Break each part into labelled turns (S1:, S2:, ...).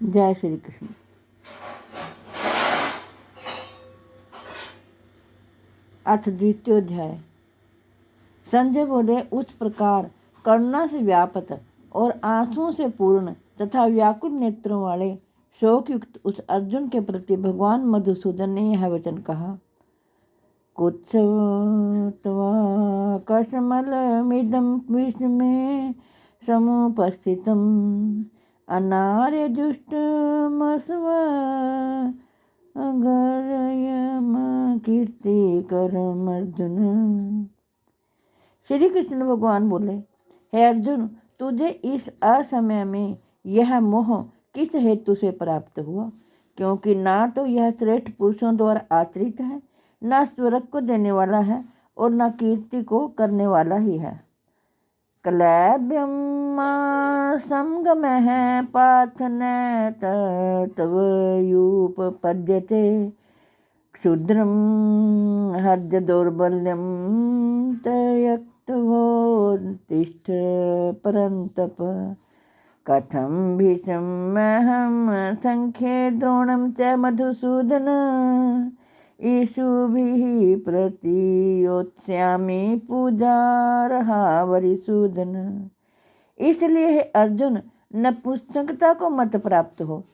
S1: जय श्री कृष्ण। अथ द्वितीयोध्याय। संजय बोले, उस प्रकार करुणा से व्यापत और आंसुओं से पूर्ण तथा व्याकुल नेत्रों वाले शोकयुक्त उस अर्जुन के प्रति भगवान मधुसूदन ने यह वचन कहा। कुत्सवा कशमलमिदं विस्मे समुपस्थितम् अनार्यजुष्टमस्व अगर्यम कीर्तिकरम अर्जुन। श्री कृष्ण भगवान बोले, हे अर्जुन, तुझे इस असमय में यह मोह किस हेतु से प्राप्त हुआ? क्योंकि ना तो यह श्रेष्ठ पुरुषों द्वारा आश्रित है, न स्वर्ग को देने वाला है और न कीर्ति को करने वाला ही है। क्लैब्यम संगम है पाथ न तव यूपपद्यते क्षुद्रम हर्ज दौर्बल्यम तयक्तवोत्तिष्ठ परन्तप। कथं भीषमहं संख्ये द्रोणं च मधुसूदन ईशुभिः प्रतियोत्स्यामि पूजार्हा वरिसूदन। इसलिए हे अर्जुन, नपुंसकता को मत प्राप्त हो,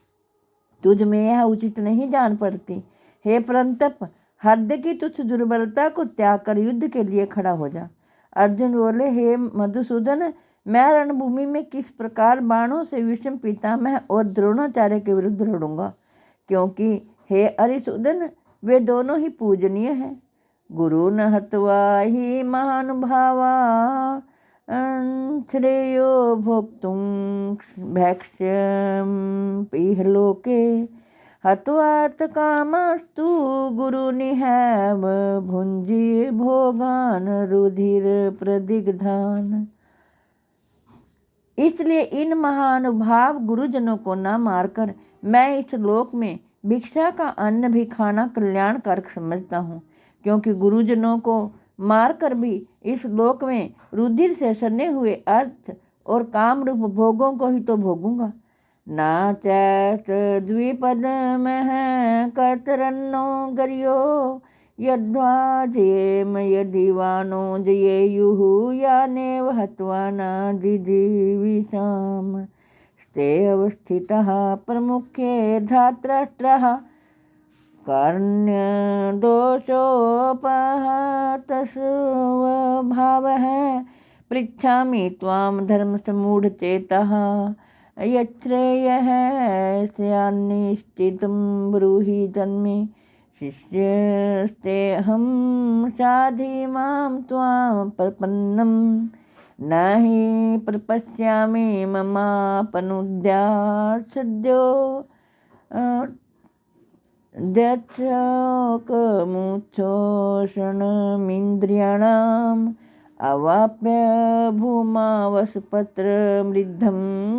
S1: तुझ में यह उचित नहीं जान पड़ती। हे परंतप, हद की तुच्छ दुर्बलता को त्याग कर युद्ध के लिए खड़ा हो जा। अर्जुन बोले, हे मधुसूदन, मैं रणभूमि में किस प्रकार बाणों से विषम पितामह और द्रोणाचार्य के विरुद्ध लड़ूंगा? क्योंकि हे अरिसूदन, वे दोनों ही पूजनीय हैं। गुरु न हत्वा ही महानुभावा श्रेयो भोक्तुं भैक्ष्यं इहलोके हत्वात् कामस्तु गुरुनिहैव भुञ्जी भोगान रुधिर प्रदिग्धान। इसलिए इन महानुभाव गुरुजनों को न मारकर मैं इस लोक में भिक्षा का अन्न भी खाना कल्याणकारक समझता हूँ। क्योंकि गुरुजनों को मारकर भी इस लोक में रुधिर से सने हुए अर्थ और काम रूप भोगों को ही तो भोगूंगा। ना चैत द्विपद में कर्तरन्नो गरियो यद्वा जयेम यदि वानो जयेयुः यानेव हत्वा न जिजीविषाम स्ते अवस्थितः प्रमुखे धातराष्ट्रः कर्ण्य दोषोपहतस्वभावः पृच्छामि त्वां धर्मसमूढचेतः यच्छ्रेयः स्यान्निश्चितं ब्रूहि तन्मे शिष्यस्तेऽहं साधि मां त्वां प्रपन्नं न हि प्रपश्यामि ममापनुद्यात् सद्यो दक्षकमुच्छोषणमिन्द्रियाणाम् अवाप्य भूमावसपत्रमृद्धं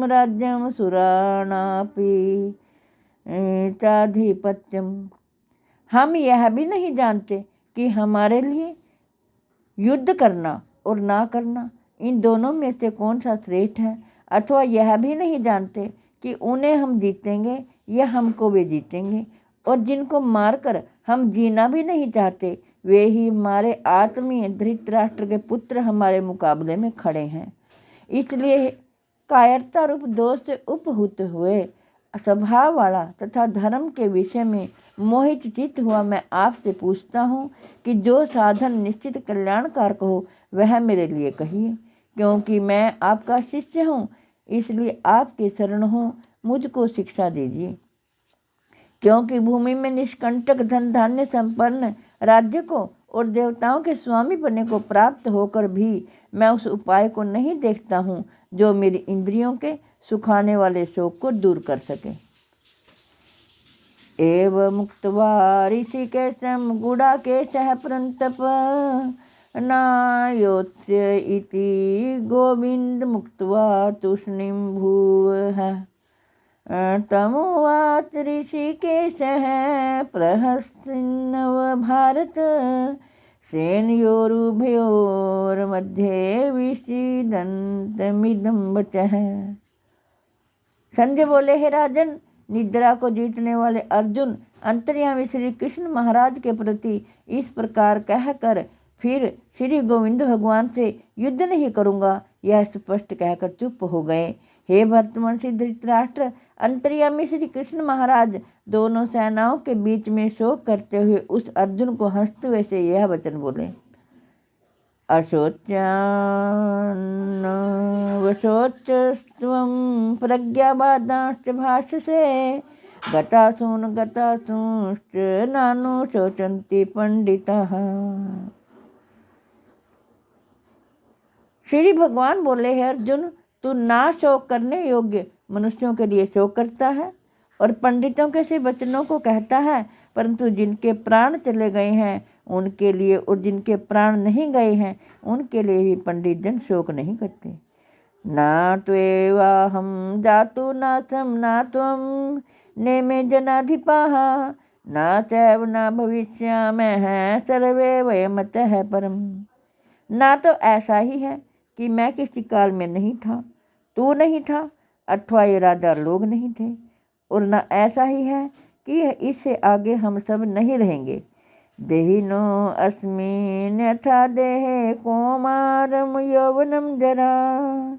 S1: राज्यं सुराणापि चाधिपत्यम। हम यह भी नहीं जानते कि हमारे लिए युद्ध करना और ना करना, इन दोनों में से कौन सा श्रेष्ठ है। अथवा यह भी नहीं जानते कि उन्हें हम जीतेंगे या हमको वे जीतेंगे। और जिनको मारकर हम जीना भी नहीं चाहते, वे ही हमारे आत्मीय धृतराष्ट्र के पुत्र हमारे मुकाबले में खड़े हैं। इसलिए कायरता रूप दोष से उपहूत हुए स्वभाव वाला तथा धर्म के विषय में मोहित चित्त हुआ मैं आपसे पूछता हूँ कि जो साधन निश्चित कल्याणकारक हो वह मेरे लिए कहिए। क्योंकि मैं आपका शिष्य हूँ, इसलिए आपके शरण हो, मुझको शिक्षा दीजिए। क्योंकि भूमि में निष्कंटक धन धान्य संपन्न राज्य को और देवताओं के स्वामी बनने को प्राप्त होकर भी मैं उस उपाय को नहीं देखता हूँ जो मेरी इंद्रियों के सुखाने वाले शोक को दूर कर सके। एव मुक्त्वा ऋषिकेशं गुडाकेशः परन्तप नायोत्स्य इति गोविंद मुक्त्वा तूष्णीं भूवः तमुवाच ऋषिकेशः प्रहसन्नव भारत सेनयोरुभयोर्मध्ये विषीदन्तमिदं वचः। संजय बोले, हे राजन, निद्रा को जीतने वाले अर्जुन अंतर्यामी श्री कृष्ण महाराज के प्रति इस प्रकार कहकर फिर श्री गोविंद भगवान से युद्ध नहीं करूँगा यह स्पष्ट कहकर चुप हो गए। हे वर्तमान श्री धृतराष्ट्र, अंतर्यामी श्री कृष्ण महाराज दोनों सेनाओं के बीच में शोक करते हुए उस अर्जुन को हंसते हुए से यह वचन बोले, अशोच्यवशोच्यस्त्वं प्रज्ञावादांश्च भाषसे गतासूंश्च नानु शोचन्ति पंडिताः। श्री भगवान बोले, है अर्जुन, तू ना शोक करने योग्य मनुष्यों के लिए शोक करता है और पंडितों के से वचनों को कहता है, परंतु जिनके प्राण चले गए हैं उनके लिए और जिनके प्राण नहीं गए हैं उनके लिए भी पंडित जन शोक नहीं करते। ना त्वेवाहं जातु नासं ना त्वं नेमे जनाधिपाः ना चैव न भविष्यामः सर्वे वयमतः परम। ना तो ऐसा ही है कि मैं किसी काल में नहीं था, तू नहीं था, अथवा ये राजा लोग नहीं थे, और न ऐसा ही है कि इससे आगे हम सब नहीं रहेंगे। देहिनो अस्मिन् यथा देहे कौमारं यौवनं जरा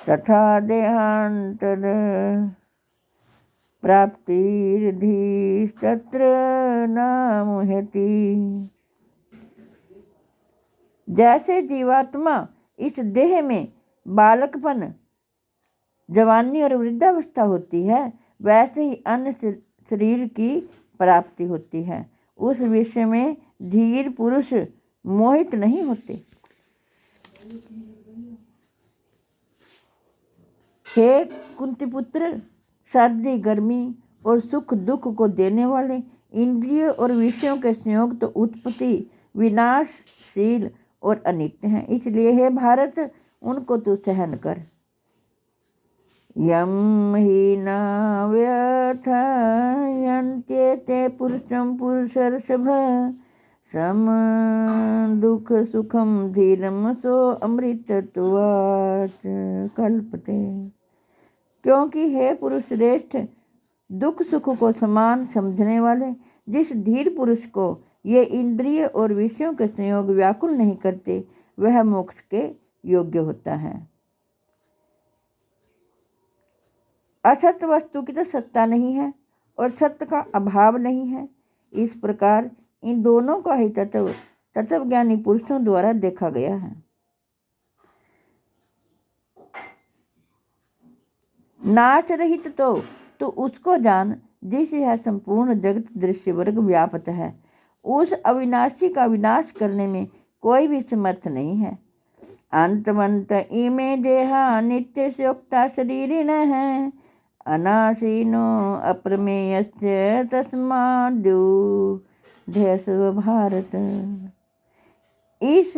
S1: तथा देहांतर प्राप्तिर्धीस्तत्र न मुह्यति। जैसे जीवात्मा इस देह में बालकपन, जवानी और वृद्धावस्था होती है, वैसे ही अन्य शरीर की प्राप्ति होती है। उस विषय में धीर पुरुष मोहित नहीं होते। हे कुंती पुत्र, सर्दी गर्मी और सुख दुख को देने वाले इंद्रियों और विषयों के संयोग तो उत्पत्ति विनाशशील और अनित्य हैं, इसलिए हे भारत उनको तू सहन कर। यम ही न व्यथयन्त्येते पुरुषं पुरुषर्षभ सम दुख सुखम धीरम सो अमृतत्वात् कल्पते। क्योंकि हे पुरुष श्रेष्ठ, दुख सुख को समान समझने वाले जिस धीर पुरुष को ये इंद्रिय और विषयों के संयोग व्याकुल नहीं करते, वह मोक्ष के योग्य होता है। असत वस्तु की तो सत्ता नहीं है और सत्य का अभाव नहीं है। इस प्रकार इन दोनों का ही तत्वज्ञानी पुरुषों द्वारा देखा गया है। नाश रहित तो उसको जान जिसे यह संपूर्ण जगत दृश्य वर्ग व्याप्त है। उस अविनाशी का विनाश करने में कोई भी समर्थ नहीं है। अंतवंत इमे देहा नित्य स्योक्ता शरीरिण है अनाशीनो अप्रमेयस्य तस्माद्युध्यस्व भारत। इस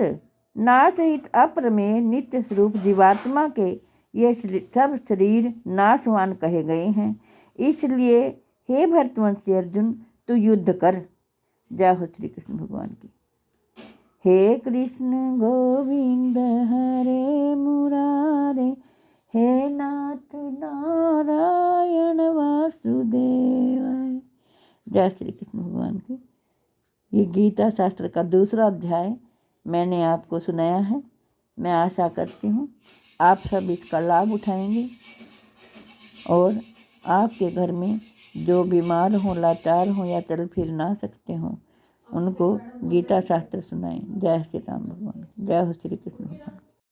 S1: नाशरहित अप्रमेय नित्य स्वरूप जीवात्मा के ये सब शरीर नाशवान कहे गए हैं। इसलिए हे भरतवंशी अर्जुन, तू युद्ध कर। जय हो श्री कृष्ण भगवान की। हे कृष्ण गोविंद हरे मुरारे, हे नाथ नारायण वासुदेवाय। जय श्री कृष्ण भगवान की। ये गीता शास्त्र का दूसरा अध्याय मैंने आपको सुनाया है। मैं आशा करती हूँ आप सब इसका लाभ उठाएंगे और आपके घर में जो बीमार हो, लाचार हो या चल फिर ना सकते हों, उनको गीता शास्त्र सुनाएं। जय श्री राम भगवान। जय हो श्री कृष्ण भगवान।